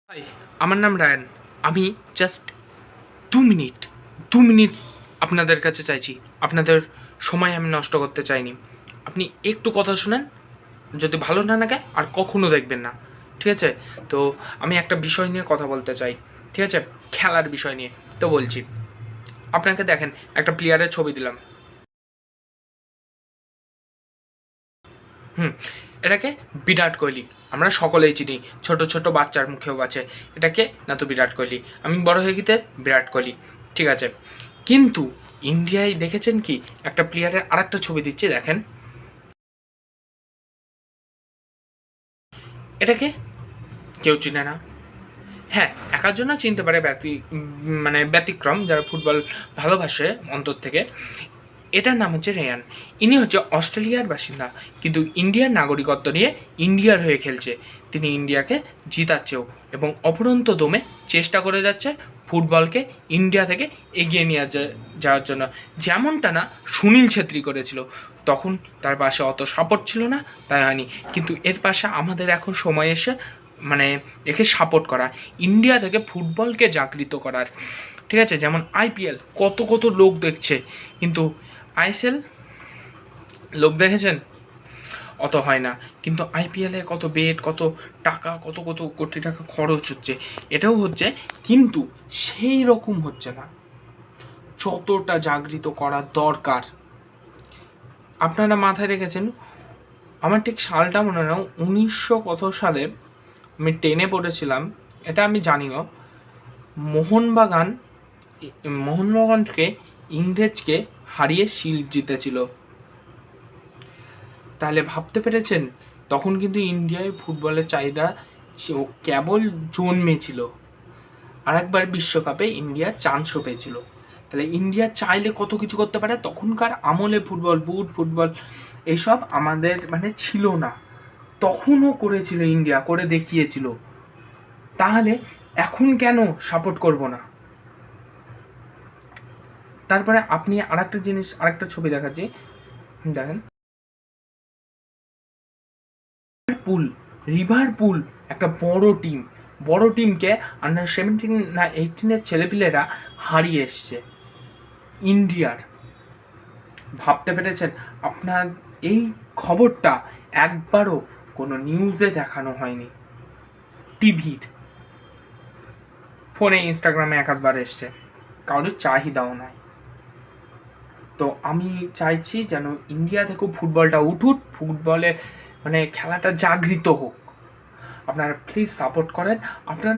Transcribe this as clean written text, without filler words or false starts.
High, আমার নাম Ryan. আমি জাস্ট 2 মিনিট আপনাদের কাছে চাইছি। আপনাদের সময় আমি নষ্ট করতে চাইনি। আপনি একটু কথা শুনেন, যদি ভালো না লাগে আর কখনো দেখবেন না, ঠিক আছে? তো আমি একটা বিষয় নিয়ে কথা বলতে চাই, ঠিক আছে? খেলার বিষয় নিয়ে। তো বলছি, আপনাকে দেখেন, একটা প্লেয়ারের ছবি দিলাম। হুম, এটাকে বিরাট কোহলি। আমরা সকলেই চিনি, ছোট ছোট বাচ্চার মুখেও আছে এটাকে, না তো বিরাট কোহলি। আমি বড় হয়ে গিয়ে বিরাট কোহলি, ঠিক আছে? কিন্তু ইন্ডিয়ায় দেখেছেন কি, একটা প্লেয়ারের আর একটা ছবি দিচ্ছে, দেখেন এটাকে কেউ চিনে না। হ্যাঁ, একার জন্য চিনতে পারে মানে ব্যতিক্রম, যারা ফুটবল ভালোবাসে অন্তর থেকে। এটার নাম হচ্ছে রেয়ান। ইনি হচ্ছে অস্ট্রেলিয়ার বাসিন্দা, কিন্তু ইন্ডিয়ার নাগরিকত্ব নিয়ে ইন্ডিয়ার হয়ে খেলছে। তিনি ইন্ডিয়াকে জিতাচ্ছেও এবং অপরন্ত দমে চেষ্টা করে যাচ্ছে ফুটবলকে ইন্ডিয়া থেকে এগিয়ে নিয়ে যাওয়ার জন্য। যেমনটা না সুনীল ছেত্রী করেছিল, তখন তার পাশে অত সাপোর্ট ছিল না, তাই হয়নি। কিন্তু এর পাশে আমাদের এখন সময় এসে মানে একে সাপোর্ট করা, ইন্ডিয়া থেকে ফুটবলকে জাগৃত করার, ঠিক আছে? যেমন আইপিএল কত কত লোক দেখছে, কিন্তু আইএসএল লোক দেখেছেন? অত হয় না। কিন্তু আইপিএলে কত বেট, কত টাকা, কত কত কোটি টাকা খরচ হচ্ছে, এটাও হচ্ছে, কিন্তু সেই রকম হচ্ছে না যতটা জাগৃত করা দরকার। আপনারা মাথায় রেখেছেন, আমার ঠিক সালটা মনে নাও 1900 কত সালে আমি 10-এ পড়েছিলাম, এটা আমি জানিও। মোহনবাগান মোহনবাগানকে ইংরেজকে হারিয়ে শিল্ড জিতেছিল। তাহলে ভাবতে পেরেছেন, তখন কিন্তু ইন্ডিয়ায় ফুটবলের চাহিদা কেবল জন্মেছিল। আর একবার বিশ্বকাপে ইন্ডিয়া চান্সও পেয়েছিল। তাহলে ইন্ডিয়া চাইলে কত কিছু করতে পারে। তখনকার আমলে ফুটবল, বুট ফুটবল এইসব আমাদের মানে ছিল না, তখনও করেছিল ইন্ডিয়া, করে দেখিয়েছিল। তাহলে এখন কেন সাপোর্ট করব না? তারপরে আপনি আরেকটা জিনিস, আরেকটা ছবি দেখাচ্ছি, দেখেন। লিভারপুল একটা বড় টিমকে আন্ডার 17 না 18-এর ছেলেপিলেরা হারিয়ে এসছে ইন্ডিয়ার। ভাবতে পেরেছেন? আপনার এই খবরটা একবারও কোনো নিউজে দেখানো হয়নি। টিভির, ফোনে, ইনস্টাগ্রামে এক আধবার এসছে, কারোর চাহিদাও নাই। তো আমি চাইছি যেন ইন্ডিয়া থেকেও ফুটবলটা উঠুক, ফুটবলের মানে খেলাটা জাগৃত হোক। আপনারা প্লিজ সাপোর্ট করেন। আপনার